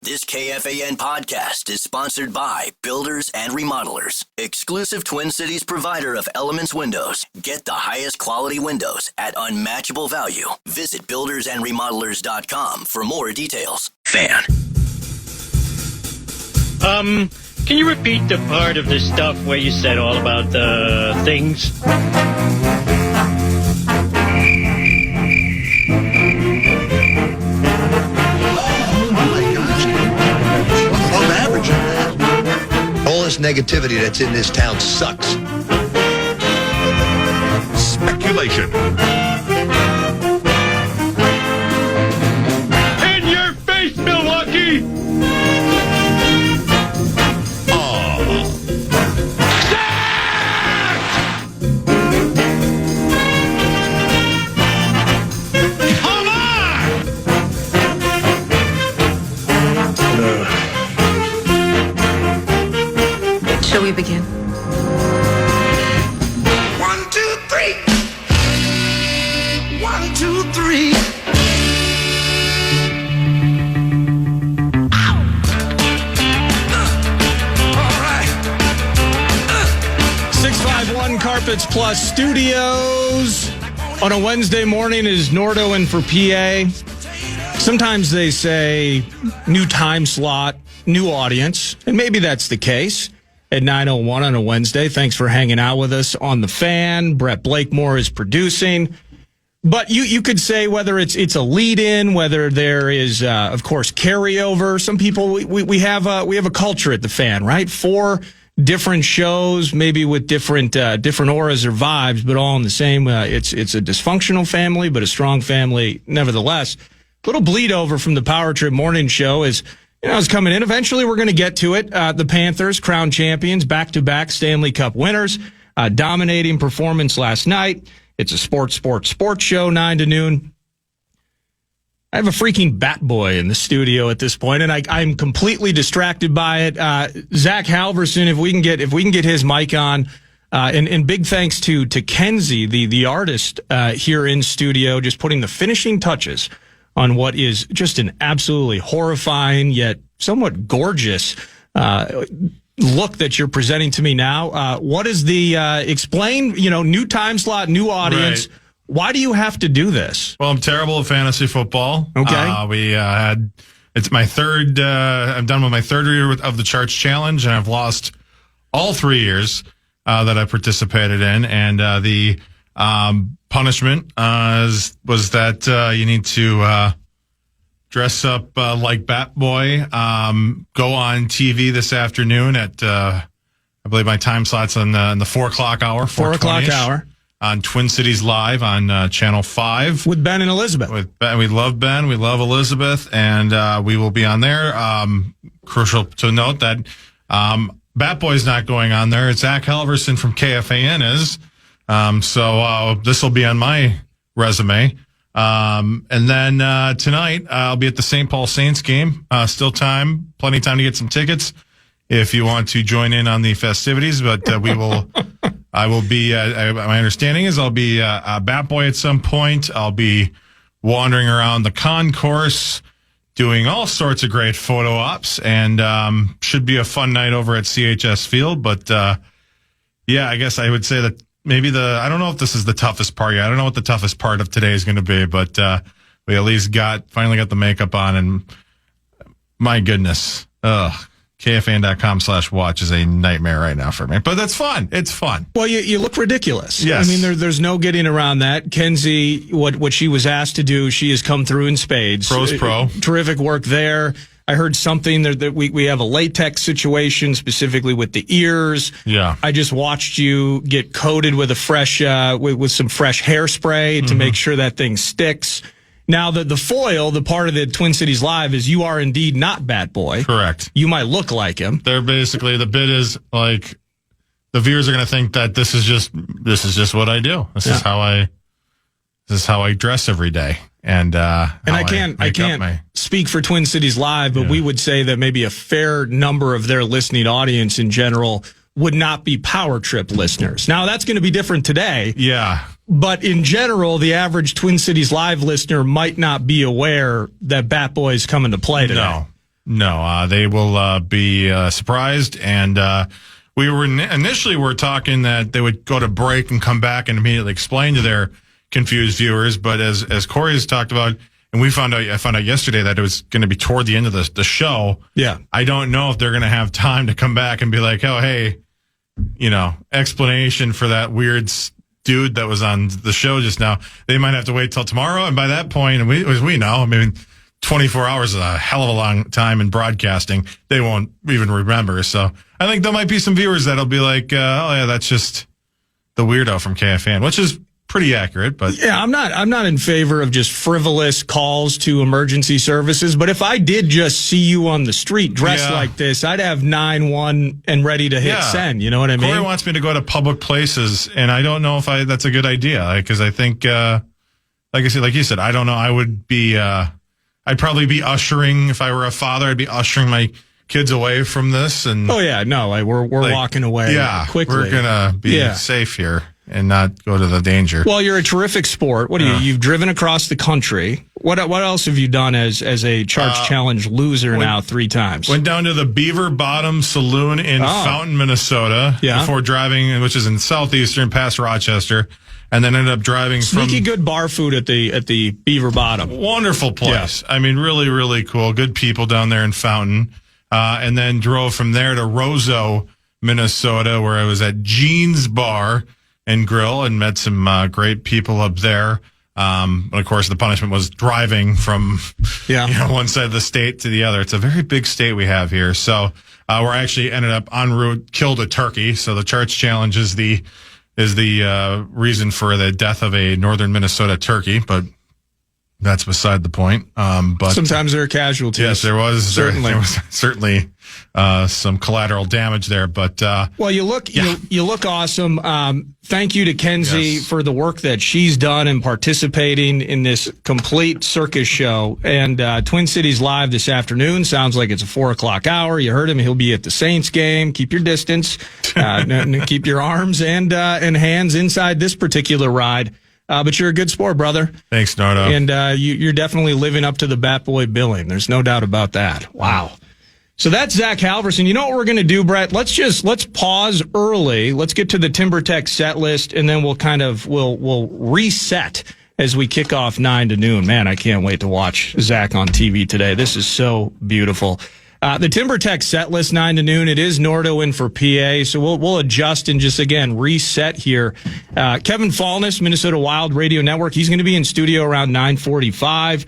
This KFAN podcast is sponsored by Builders and Remodelers, exclusive Twin Cities provider of Elements Windows. Get the highest quality windows at unmatchable value. Visit buildersandremodelers.com for more details. Fan. Can you repeat the part of the stuff where you said all about the things? All this negativity that's in this town sucks. Speculation. In your face, Milwaukee! Come on! Shall we begin? 1, 2, 3. 1, 2, 3. All right. 651 Carpets Plus Studios. On a Wednesday morning is Nordo in for PA. Sometimes they say new time slot, new audience, and maybe that's the case at 9:01 on a Wednesday. Thanks for hanging out with us on The Fan. Brett Blakemore is producing. But you could say whether it's a lead-in, whether there is, of course, carryover. Some people, we have a culture at The Fan, right? 4 different shows, maybe with different auras or vibes, but all in the same. It's a dysfunctional family, but a strong family nevertheless. Little bleed over from the Power Trip morning show is coming in. Eventually, we're going to get to it. The Panthers, crown champions, back-to-back Stanley Cup winners, dominating performance last night. It's a sports show, 9 to noon. I have a freaking Bat Boy in the studio at this point, and I'm completely distracted by it. Zach Halverson, if we can get his mic on, and big thanks to Kenzie, the artist here in studio, just putting the finishing touches on what is just an absolutely horrifying yet somewhat gorgeous look that you're presenting to me now. What is the explain? New time slot, new audience. Right. Why do you have to do this? Well, I'm terrible at fantasy football. Okay. It's my third. I'm done with my third year of the Charts Challenge, and I've lost all 3 years that I participated in, and the punishment was that you need to dress up like Bat Boy, go on TV this afternoon at I believe my time slot's in the 4 o'clock hour. 4 o'clock hour on Twin Cities Live on Channel 5 with Ben and Elizabeth. With Ben, we love Ben, we love Elizabeth, and we will be on there. Crucial to note that Bat Boy's not going on there. It's Zach Halverson from KFAN is. So this will be on my resume. And then tonight I'll be at the St. Paul Saints game. Still plenty of time to get some tickets if you want to join in on the festivities. But I will be. My understanding is I'll be a Bat Boy at some point. I'll be wandering around the concourse, doing all sorts of great photo ops, and should be a fun night over at CHS Field. But yeah, I guess I would say that. Maybe I don't know if this is the toughest part yet. I don't know what the toughest part of today is going to be, but we at least finally got the makeup on, and my goodness, KFAN.com/watch is a nightmare right now for me. But that's fun. It's fun. Well, you look ridiculous. Yes. I mean, there's no getting around that. Kenzie, what she was asked to do, she has come through in spades. Pro's pro. Terrific work there. I heard something that we have a latex situation specifically with the ears. Yeah. I just watched you get coated with a fresh with some fresh hairspray to make sure that thing sticks. Now the foil, the part of the Twin Cities Live is you are indeed not Bat Boy. Correct. You might look like him. They're basically, the bit is like the viewers are going to think that this is just what I do. This is how I dress every day. And I can't speak for Twin Cities Live, but we would say that maybe a fair number of their listening audience in general would not be Power Trip listeners. Now, that's going to be different today. Yeah. But in general, the average Twin Cities Live listener might not be aware that Bat Boy is coming to play today. No, they will be surprised. And we were initially talking that they would go to break and come back and immediately explain to their confused viewers. But as Corey has talked about, and I found out yesterday that it was going to be toward the end of the show. Yeah. I don't know if they're going to have time to come back and be like, oh, hey, explanation for that weird dude that was on the show just now. They might have to wait till tomorrow. And by that point, as we know, 24 hours is a hell of a long time in broadcasting. They won't even remember. So I think there might be some viewers that'll be like, oh, yeah, that's just the weirdo from KFAN, which is pretty accurate. But yeah, I'm not in favor of just frivolous calls to emergency services. But if I did just see you on the street dressed like this, I'd have 911 and ready to hit send. You know what I mean? Corey wants me to go to public places, and I don't know if that's a good idea, because I think, like you said, I don't know. I would be, I'd probably be ushering, if I were a father, I'd be ushering my kids away from this. And we're walking away quickly. We're gonna be safe here and not go to the danger. Well, you're a terrific sport. What you've driven across the country. What else have you done as a Charge Challenge loser now 3 times? Went down to the Beaver Bottom Saloon in Fountain, Minnesota before driving, which is in southeastern past Rochester, and then ended up driving Sneaky good bar food at the Beaver Bottom. Wonderful place. Yeah. Really, really cool. Good people down there in Fountain. And then drove from there to Roseau, Minnesota, where I was at Gene's Bar and Grill and met some great people up there. And of course, the punishment was driving from one side of the state to the other. It's a very big state we have here. So we're actually ended up en route, killed a turkey. So the Charge Challenge is the reason for the death of a northern Minnesota turkey, but that's beside the point. But sometimes there are casualties. Yes, there was certainly some collateral damage there. But well, you look awesome. Thank you to Kenzie for the work that she's done in participating in this complete circus show. And Twin Cities Live this afternoon sounds like it's a 4:00 hour. You heard him; he'll be at the Saints game. Keep your distance. Keep your arms and hands inside this particular ride. But you're a good sport, brother. Thanks, Nordo. And you're definitely living up to the Bat Boy billing. There's no doubt about that. Wow. So that's Zach Halverson. You know what we're going to do, Brett? Let's pause early. Let's get to the TimberTech set list, and then we'll reset as we kick off 9 to noon. Man, I can't wait to watch Zach on TV today. This is so beautiful. The TimberTech set list 9 to noon. It is Nordo in for PA, so we'll adjust and just again reset here. Kevin Fallness, Minnesota Wild Radio Network. He's going to be in studio around 9:45,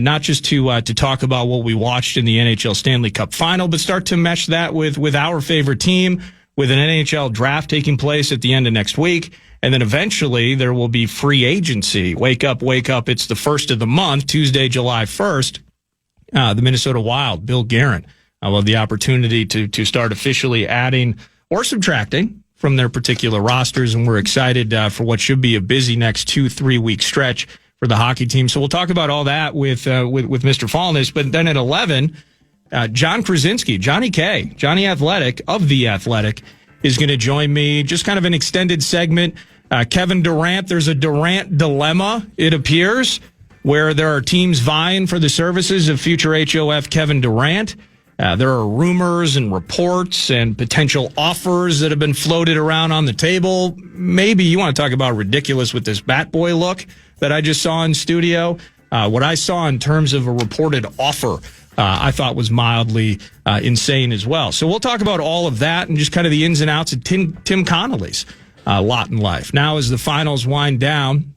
not just to talk about what we watched in the NHL Stanley Cup Final, but start to mesh that with our favorite team, with an NHL draft taking place at the end of next week, and then eventually there will be free agency. Wake up! It's the first of the month, Tuesday, July 1st. The Minnesota Wild, Bill Guerin, will have the opportunity to start officially adding or subtracting from their particular rosters, and we're excited for what should be a busy next 2-3 week stretch for the hockey team. So we'll talk about all that with Mr. Fallness. But then at 11, John Krasinski, Johnny Athletic of The Athletic, is going to join me. Just kind of an extended segment. Kevin Durant, there's a Durant dilemma, it appears, where there are teams vying for the services of future HOF Kevin Durant. There are rumors and reports and potential offers that have been floated around on the table. Maybe you want to talk about ridiculous with this Bat Boy look that I just saw in studio. What I saw in terms of a reported offer, I thought was mildly insane as well. So we'll talk about all of that and just kind of the ins and outs of Tim Connolly's lot in life. Now, as the finals wind down,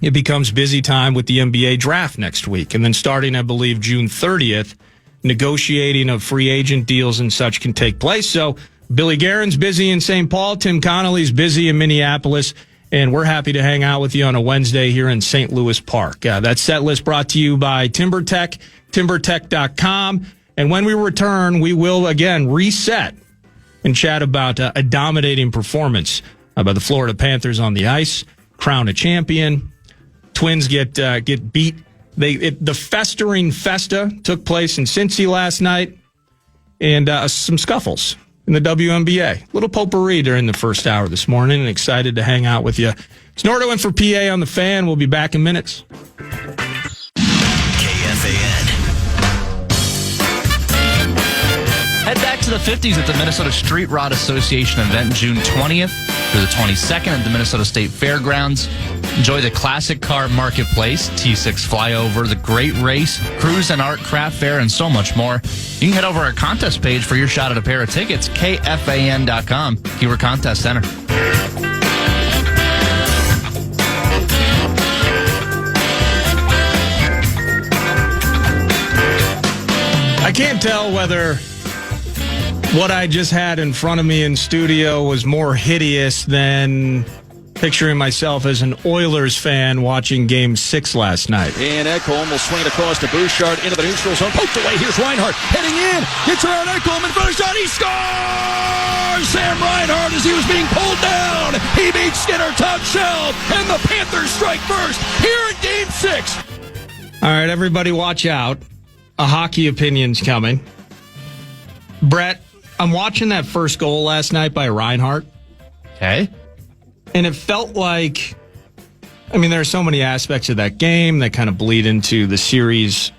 it becomes busy time with the NBA draft next week. And then starting, I believe, June 30th, negotiating of free agent deals and such can take place. So Billy Guerin's busy in St. Paul. Tim Connolly's busy in Minneapolis. And we're happy to hang out with you on a Wednesday here in St. Louis Park. That set list brought to you by TimberTech, TimberTech.com. And when we return, we will again reset and chat about a dominating performance by the Florida Panthers on the ice, crown a champion. Twins get beat. The festering festa took place in Cincy last night, and some scuffles in the WNBA. Little potpourri during the first hour this morning, and excited to hang out with you. It's Nordo in for PA on the Fan. We'll be back in minutes. KFAN. to the 50s at the Minnesota Street Rod Association event June 20th through the 22nd at the Minnesota State Fairgrounds. Enjoy the classic car marketplace, T6 flyover, the great race, cruise and art craft fair, and so much more. You can head over our contest page for your shot at a pair of tickets, KFAN.com. Keyword contest center. I can't tell whether what I just had in front of me in studio was more hideous than picturing myself as an Oilers fan watching Game 6 last night. And Ekholm will swing it across to Bouchard into the neutral zone. Poked away. Here's Reinhart heading in. Gets around Ekholm in front of shot. He scores! Sam Reinhart as he was being pulled down. He beats Skinner top shelf. And the Panthers strike first here in Game 6. All right, everybody watch out. A hockey opinion's coming. Brett, I'm watching that first goal last night by Reinhart. Okay. And it felt like, there are so many aspects of that game that kind of bleed into the series.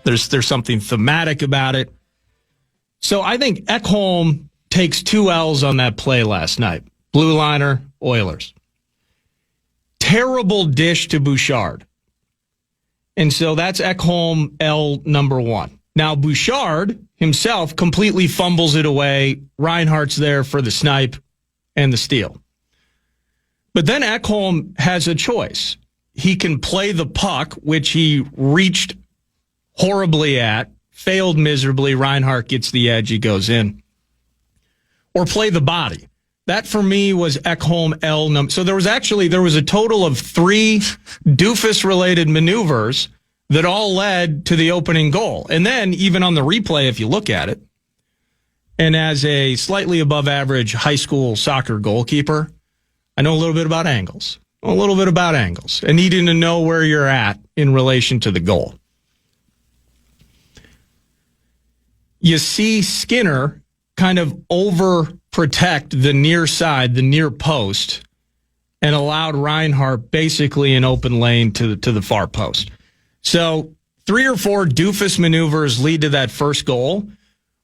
There's something thematic about it. So I think Ekholm takes 2 L's on that play last night. Blue liner, Oilers. Terrible dish to Bouchard. And so that's Ekholm L number 1. Now, Bouchard himself completely fumbles it away. Reinhardt's there for the snipe and the steal. But then Ekholm has a choice. He can play the puck, which he reached horribly at, failed miserably. Reinhardt gets the edge. He goes in. Or play the body. That, for me, was Ekholm L number. So there was a total of 3 doofus-related maneuvers that all led to the opening goal. And then, even on the replay, if you look at it, and as a slightly above-average high school soccer goalkeeper, I know a little bit about angles. And needing to know where you're at in relation to the goal. You see Skinner kind of overprotect the near side, the near post, and allowed Reinhart basically an open lane to the far post. So 3 or 4 doofus maneuvers lead to that first goal,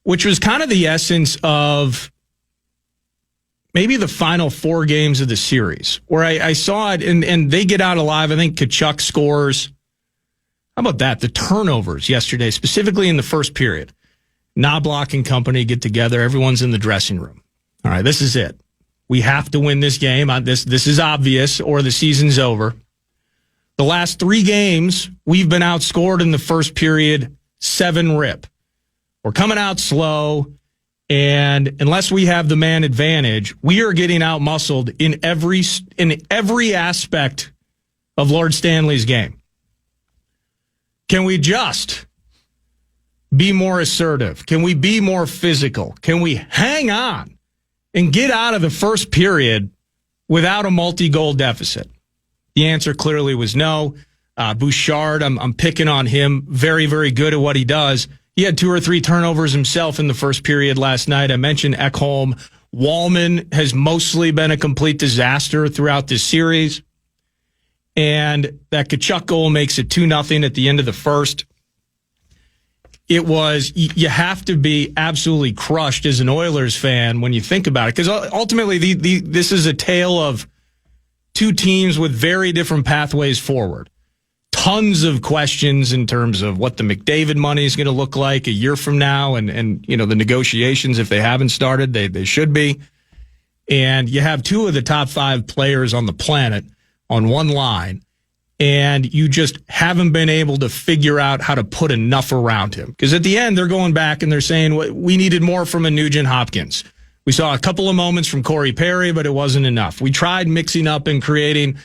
which was kind of the essence of maybe the final 4 games of the series, where I saw it, and they get out alive. I think Tkachuk scores. How about that? The turnovers yesterday, specifically in the first period. Knobloch and company get together. Everyone's in the dressing room. All right, this is it. We have to win this game. This is obvious, or the season's over. The last 3 games, we've been outscored in the first period 7-rip. We're coming out slow, and unless we have the man advantage, we are getting out-muscled in every aspect of Lord Stanley's game. Can we just be more assertive? Can we be more physical? Can we hang on and get out of the first period without a multi-goal deficit? The answer clearly was no. Bouchard, I'm picking on him. Very, very good at what he does. He had 2 or 3 turnovers himself in the first period last night. I mentioned Ekholm. Wallman has mostly been a complete disaster throughout this series. And that Tkachuk goal makes it 2-0 at the end of the first. It was, you have to be absolutely crushed as an Oilers fan when you think about it. Because ultimately, this is a tale of 2 teams with very different pathways forward. Tons of questions in terms of what the McDavid money is going to look like a year from now. And the negotiations, if they haven't started, they should be. And you have 2 of the top 5 players on the planet on one line. And you just haven't been able to figure out how to put enough around him. Because at the end, they're going back and they're saying, we needed more from a Nugent Hopkins. We saw a couple of moments from Corey Perry, but it wasn't enough. We tried mixing up and creating.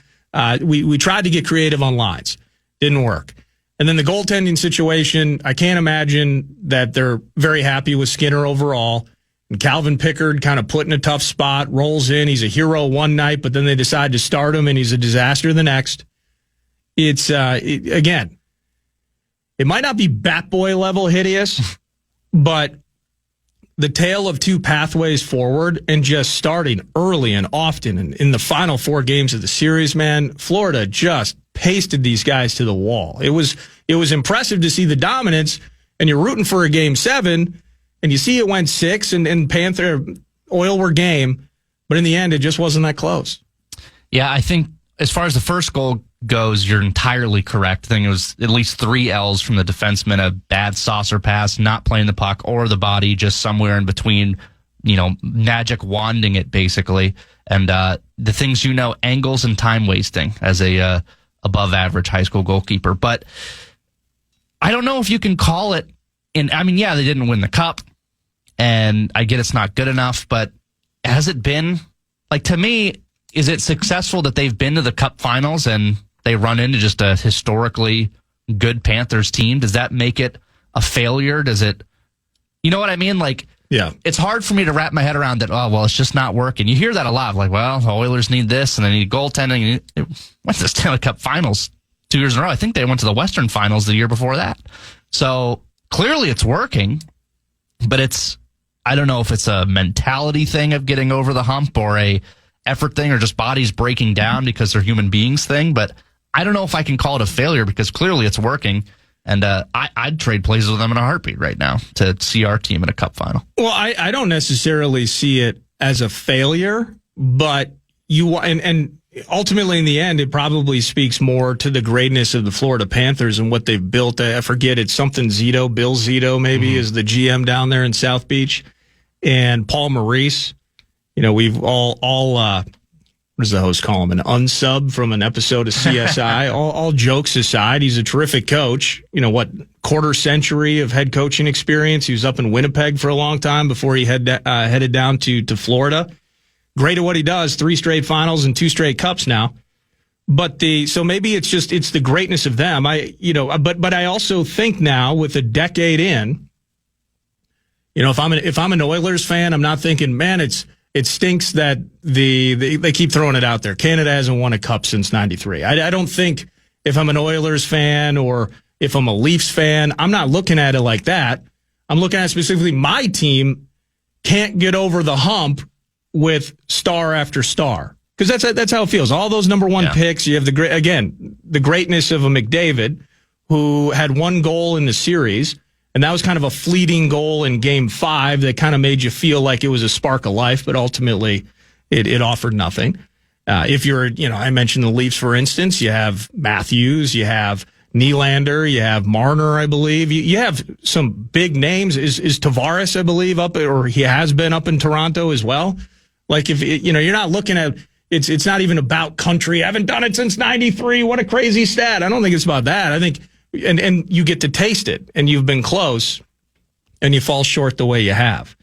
We tried to get creative on lines. Didn't work. And then the goaltending situation, I can't imagine that they're very happy with Skinner overall. And Calvin Pickard kind of put in a tough spot, rolls in. He's a hero one night, but then they decide to start him, and he's a disaster the next. It's, again, it might not be Bat Boy level hideous, but the tale of 2 pathways forward and just starting early and often in the final 4 games of the series, man, Florida just pasted these guys to the wall. It was impressive to see the dominance, and you're rooting for a Game 7, And you see it went 6, and Panther Oil were game, but in the end, it just wasn't that close. Yeah, I think as far as the first goal goes, you're entirely correct. I think it was at least 3 L's from the defenseman, a bad saucer pass, not playing the puck or the body, just somewhere in between, magic wanding it basically. And the things angles and time wasting as a above average high school goalkeeper. But I don't know if you can call it they didn't win the cup, and I get it's not good enough, but has it been, to me, is it successful that they've been to the cup finals and they run into just a historically good Panthers team? Does that make it a failure? Does it, you know what I mean? Yeah. It's hard for me to wrap my head around that, it's just not working. You hear that a lot, the Oilers need this and they need goaltending. It went to the Stanley Cup finals 2 years in a row. I think they went to the Western finals the year before that. So clearly it's working, but I don't know if it's a mentality thing of getting over the hump or a effort thing or just bodies breaking down because they're human beings thing. But I don't know if I can call it a failure because clearly it's working. And I'd trade places with them in a heartbeat right now to see our team in a cup final. Well, I don't necessarily see it as a failure, but and ultimately in the end, it probably speaks more to the greatness of the Florida Panthers and what they've built. I forget, it's something Zito, Bill Zito maybe is the GM down there in South Beach, and Paul Maurice. We've all what does the host call him? An unsub from an episode of CSI. all jokes aside, he's a terrific coach. Quarter century of head coaching experience. He was up in Winnipeg for a long time before he headed down to Florida. Great at what he does. 3 straight finals and 2 straight cups now. But so maybe it's the greatness of them. But I also think now with a decade in, if I'm an Oilers fan, I'm not thinking, man, it stinks that they keep throwing it out there. Canada hasn't won a cup since '93. I don't think if I'm an Oilers fan or if I'm a Leafs fan, I'm not looking at it like that. I'm looking at specifically my team can't get over the hump with star after star. Because that's how it feels. All those number 1 picks. You have the greatness of a McDavid who had 1 goal in the series. And that was kind of a fleeting goal in Game 5 that kind of made you feel like it was a spark of life, but ultimately it offered nothing. If you're, I mentioned the Leafs, for instance, you have Matthews, you have Nylander, you have Marner, I believe. You have some big names. Is Tavares, I believe, up, or he has been up in Toronto as well? If you're not looking at, it's not even about country. I haven't done it since '93. What a crazy stat. I don't think it's about that. I think, and you get to taste it, and you've been close, and you fall short the way you have.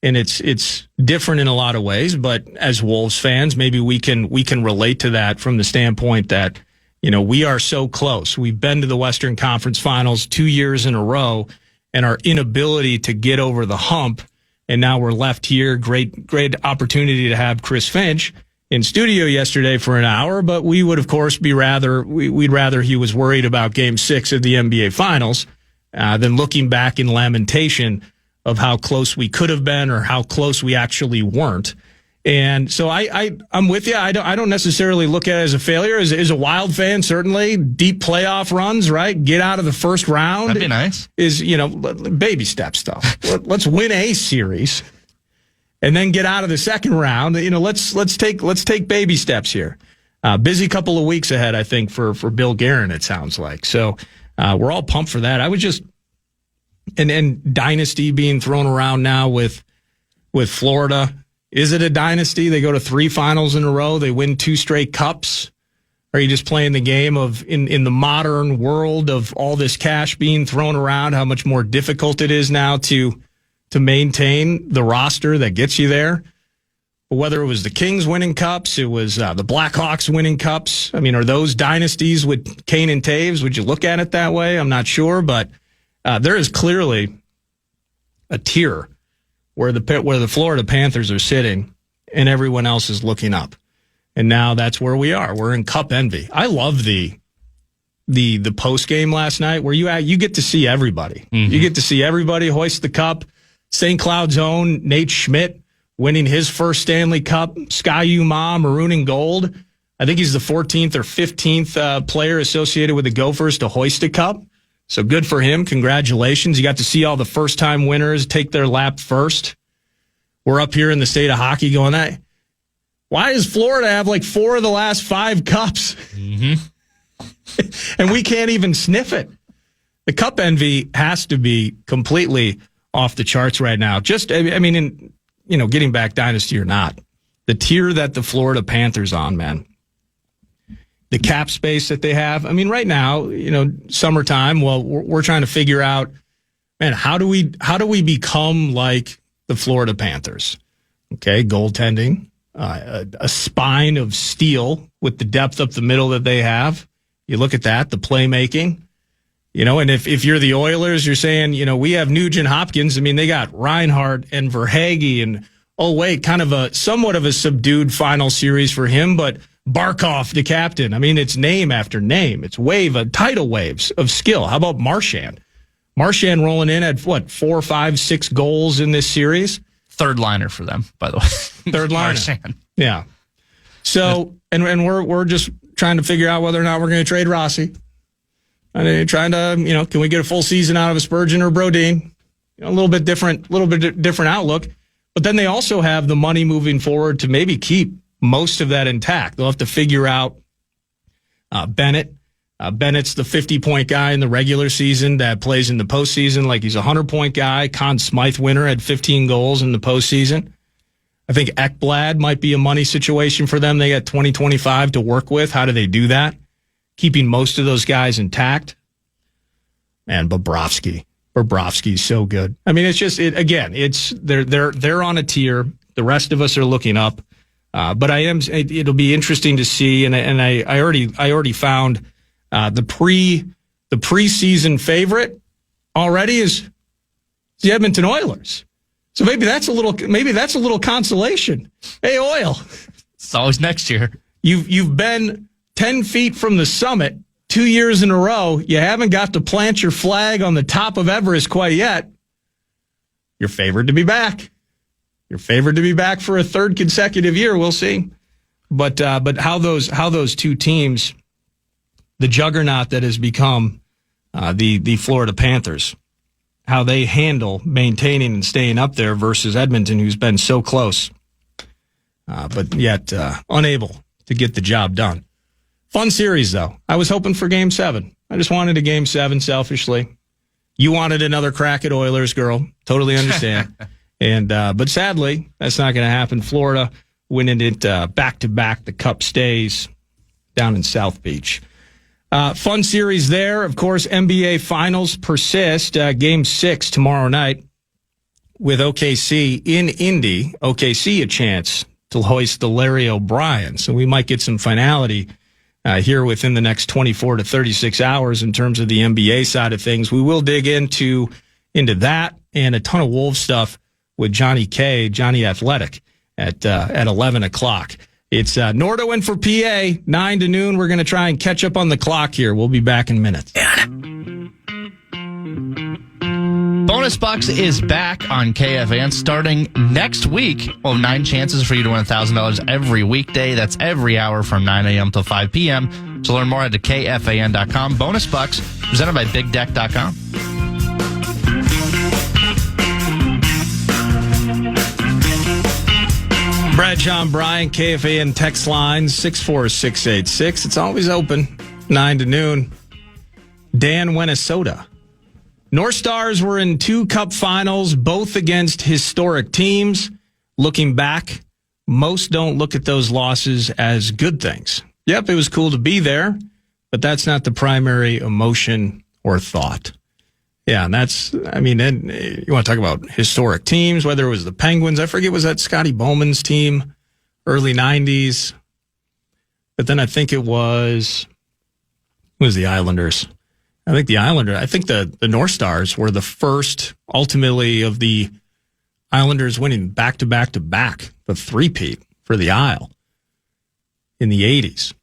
And it's different in a lot of ways, but as Wolves fans, maybe we can relate to that from the standpoint that, we are so close. We've been to the Western Conference Finals 2 years in a row, and our inability to get over the hump, and now we're left here. Great opportunity to have Chris Finch in studio yesterday for an hour, but we would, of course, we'd rather he was worried about Game 6 of the NBA Finals than looking back in lamentation of how close we could have been or how close we actually weren't. And so I'm with you. I don't necessarily look at it as a failure. As a Wild fan, certainly deep playoff runs, right? Get out of the first round. That'd be nice. Is baby step stuff. Let's win a series. And then get out of the second round. Let's take baby steps here. Busy couple of weeks ahead, I think, for Bill Guerin, it sounds like. So we're all pumped for that. I would just and dynasty being thrown around now with Florida. Is it a dynasty? They go to 3 finals in a row. They win 2 straight cups. Are you just playing the game of in the modern world of all this cash being thrown around? How much more difficult it is now to maintain the roster that gets you there. But whether it was the Kings winning cups, it was the Blackhawks winning cups. I mean, are those dynasties with Kane and Taves? Would you look at it that way? I'm not sure, but there is clearly a tier where the Florida Panthers are sitting and everyone else is looking up. And now that's where we are. We're in cup envy. I love the post game last night where you get to see everybody. Mm-hmm. You get to see everybody hoist the cup. St. Cloud's own Nate Schmidt winning his first Stanley Cup. Sky U-Ma, maroon and gold. I think he's the 14th or 15th player associated with the Gophers to hoist a cup. So good for him. Congratulations. You got to see all the first-time winners take their lap first. We're up here in the state of hockey going, why does Florida have like 4 of the last 5 cups? Mm-hmm. And we can't even sniff it. The cup envy has to be completely off the charts right now. Getting back dynasty or not, the tier that the Florida Panthers on, man, the cap space that they have. I mean, right now, summertime. Well, we're trying to figure out, man, how do we become like the Florida Panthers? Okay, goaltending, a spine of steel with the depth up the middle that they have. You look at that, the playmaking. And if you're the Oilers, you're saying, we have Nugent Hopkins. I mean, they got Reinhart and Verhaeghe and, kind of somewhat of a subdued final series for him, but Barkov, the captain. I mean, it's name after name. It's tidal waves of skill. How about Marchand? Marchand rolling in at 4, 5, 6 goals in this series. Third liner for them, by the way. Third liner. Marchand. Yeah. So, and we're just trying to figure out whether or not we're going to trade Rossi. And trying to, can we get a full season out of a Spurgeon or Brodin? A little bit different outlook. But then they also have the money moving forward to maybe keep most of that intact. They'll have to figure out Bennett. Bennett's the 50-point guy in the regular season that plays in the postseason like he's a 100-point guy. Conn Smythe winner had 15 goals in the postseason. I think Ekblad might be a money situation for them. They got 2025 to work with. How do they do that? Keeping most of those guys intact. Man, Bobrovsky's so good. I mean, they're on a tier. The rest of us are looking up. But it'll be interesting to see. And I already found the preseason favorite already is the Edmonton Oilers. So maybe that's a little consolation. Hey, Oil. It's always next year. You've been 10 feet from the summit 2 years in a row. You haven't got to plant your flag on the top of Everest quite yet. You're favored to be back. You're favored to be back for a third consecutive year. We'll see. But how those two teams, the juggernaut that has become the Florida Panthers, how they handle maintaining and staying up there versus Edmonton, who's been so close, but yet unable to get the job done. Fun series, though. I was hoping for Game 7. I just wanted a Game 7 selfishly. You wanted another crack at Oilers, girl. Totally understand. But sadly, that's not going to happen. Florida winning it back-to-back. The Cup stays down in South Beach. Fun series there. Of course, NBA Finals persist. Game 6 tomorrow night with OKC in Indy. OKC a chance to hoist the Larry O'Brien. So we might get some finality here within the next 24 to 36 hours in terms of the NBA side of things. We will dig into that and a ton of Wolves stuff with Johnny Athletic at 11 o'clock. It's Nordo in for PA, 9 to noon. We're going to try and catch up on the clock here. We'll be back in minutes. Bonus Bucks is back on KFAN starting next week. Well, 9 chances for you to win $1,000 every weekday. That's every hour from 9 a.m. till 5 p.m. To learn more, head to KFAN.com. Bonus Bucks, presented by BigDeck.com. Brad, John, Brian, KFAN text line 64686. It's always open, 9 to noon. Dan, Minnesota. North Stars were in 2 Cup finals, both against historic teams. Looking back, most don't look at those losses as good things. Yep, it was cool to be there, but that's not the primary emotion or thought. Yeah, and then you want to talk about historic teams, whether it was the Penguins. I forget, was that Scotty Bowman's team, early 90s? But then I think it was the Islanders. I think the North Stars were the first, ultimately, of the Islanders winning back-to-back-to-back, the three-peat for the Isle in the 80s.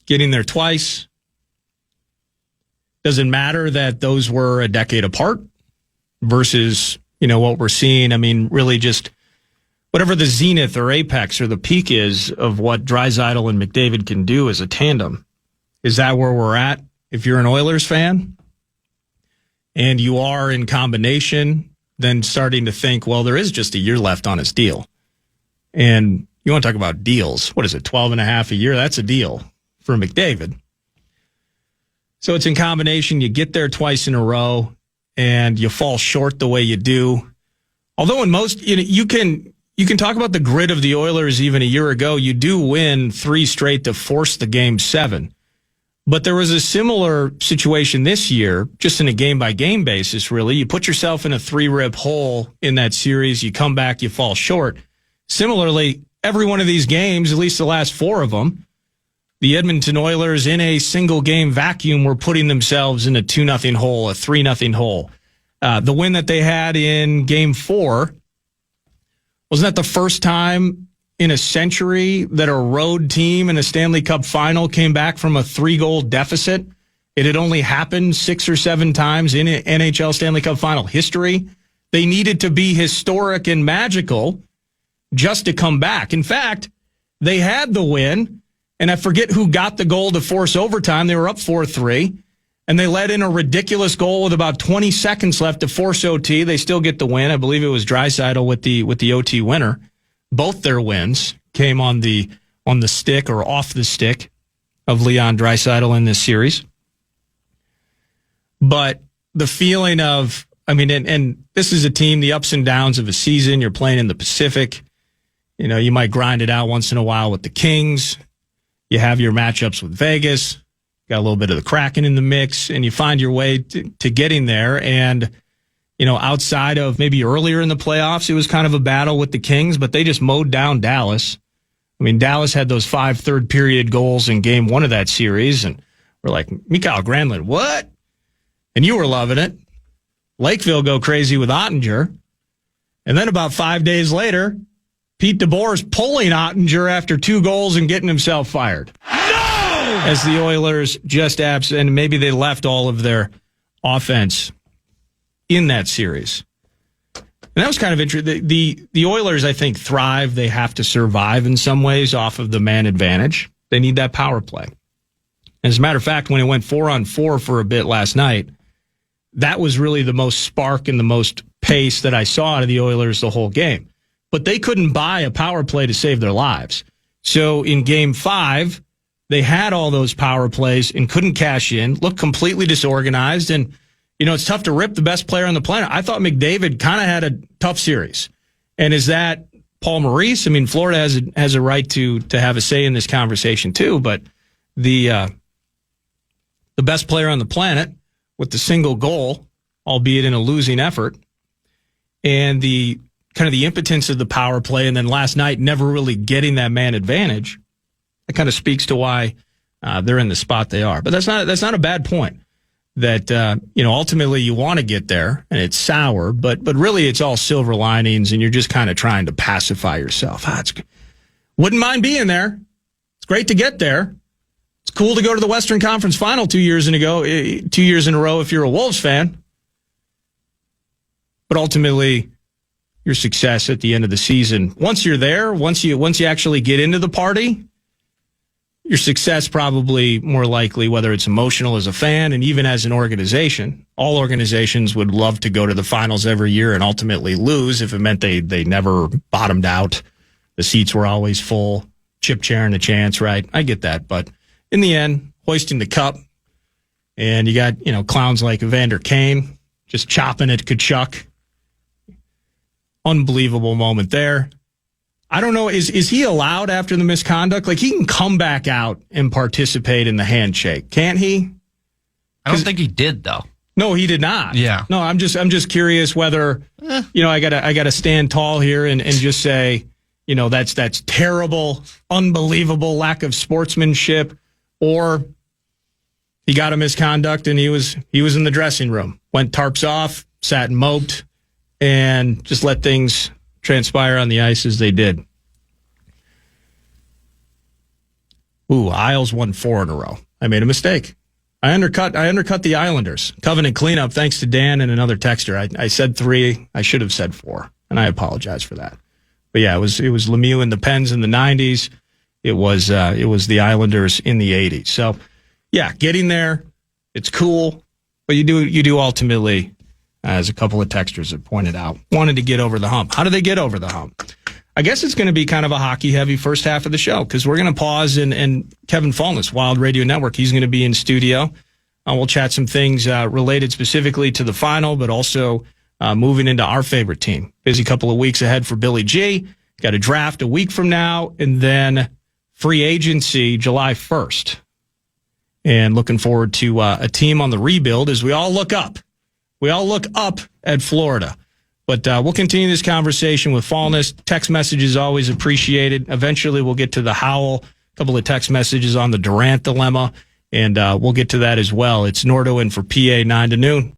Getting there twice. Doesn't matter that those were a decade apart versus, what we're seeing. I mean, really just whatever the zenith or apex or the peak is of what Draisaitl and McDavid can do as a tandem. Is that where we're at? If you're an Oilers fan, and you are in combination, then starting to think, well, there is just a year left on his deal. And you want to talk about deals. What is it, 12 and a half a year? That's a deal for McDavid. So it's in combination. You get there twice in a row, and you fall short the way you do. Although in most, you can talk about the grit of the Oilers even a year ago. You do win 3 straight to force the Game 7. But there was a similar situation this year, just in a game-by-game basis, really. You put yourself in a 3-rib hole in that series. You come back, you fall short. Similarly, every one of these games, at least the last 4 of them, the Edmonton Oilers in a single-game vacuum were putting themselves in a 2-0 hole, a 3-0 hole. The win that they had in Game 4, wasn't that the first time in a century that a road team in a Stanley Cup final came back from a 3-goal deficit? It had only happened 6 or 7 times in NHL Stanley Cup final history. They needed to be historic and magical just to come back. In fact, they had the win, and I forget who got the goal to force overtime. They were up 4-3, and they let in a ridiculous goal with about 20 seconds left to force OT. They still get the win. I believe it was Draisaitl with the OT winner. Both their wins came on the stick or off the stick of Leon Draisaitl in this series. But the feeling of, and this is a team, the ups and downs of a season. You're playing in the Pacific. You might grind it out once in a while with the Kings. You have your matchups with Vegas. Got a little bit of the Kraken in the mix, and you find your way to getting there. And outside of maybe earlier in the playoffs, it was kind of a battle with the Kings, but they just mowed down Dallas. Dallas had those 5 third-period goals in Game 1 of that series, and we're like, Mikael Granlund, what? And you were loving it. Lakeville go crazy with Ottinger. And then about 5 days later, Pete DeBoer's pulling Ottinger after 2 goals and getting himself fired. No! As the Oilers just and maybe they left all of their offense in that series. And that was kind of interesting. The Oilers, I think, thrive. They have to survive in some ways off of the man advantage. They need that power play. As a matter of fact, when it went 4-on-4 for a bit last night, that was really the most spark and the most pace that I saw out of the Oilers the whole game. But they couldn't buy a power play to save their lives. So in Game 5, they had all those power plays and couldn't cash in, looked completely disorganized, and it's tough to rip the best player on the planet. I thought McDavid kind of had a tough series. And is that Paul Maurice? Florida has a right to have a say in this conversation too, but the best player on the planet with the single goal, albeit in a losing effort, and the kind of the impotence of the power play, and then last night never really getting that man advantage, that kind of speaks to why they're in the spot they are. But that's not a bad point. That, ultimately you want to get there, and it's sour, but really it's all silver linings, and you're just kind of trying to pacify yourself. Wouldn't mind being there. It's great to get there. It's cool to go to the Western Conference Final 2 years in a row if you're a Wolves fan. But ultimately, your success at the end of the season, once you're there, once you actually get into the party, your success probably more likely, whether it's emotional as a fan and even as an organization. All organizations would love to go to the finals every year and ultimately lose if it meant they never bottomed out. The seats were always full, chip chairing a chance, right? I get that. But in the end, hoisting the cup, and you got, clowns like Evander Kane just chopping at Kachuk. Unbelievable moment there. I don't know, is he allowed after the misconduct? Like, he can come back out and participate in the handshake, can't he? I don't think he did, though. No, he did not. Yeah. No, I'm just curious whether, I gotta stand tall here and just say, that's terrible, unbelievable lack of sportsmanship, or he got a misconduct and he was in the dressing room, went tarps off, sat and moped, and just let things transpire on the ice as they did. Isles won 4 in a row. I made a mistake. I undercut the Islanders. Covenant cleanup, thanks to Dan and another texter. I said 3. I should have said 4, and I apologize for that. But yeah, it was Lemieux and the Pens in the 90s. It was the Islanders in the 80s. So yeah, getting there, it's cool. But you do ultimately, as a couple of texters have pointed out, wanted to get over the hump. How do they get over the hump? I guess it's going to be kind of a hockey-heavy first half of the show because we're going to pause and Kevin Fallness, Wild Radio Network, he's going to be in studio. We'll chat some things related specifically to the final, but also moving into our favorite team. Busy couple of weeks ahead for Billy G. Got a draft a week from now, and then free agency July 1st. And looking forward to a team on the rebuild as we all look up. We all look up at Florida. But we'll continue this conversation with Fallness. Text messages always appreciated. Eventually we'll get to the Howell. A couple of text messages on the Durant dilemma. And we'll get to that as well. It's Nordo in for PA 9 to noon.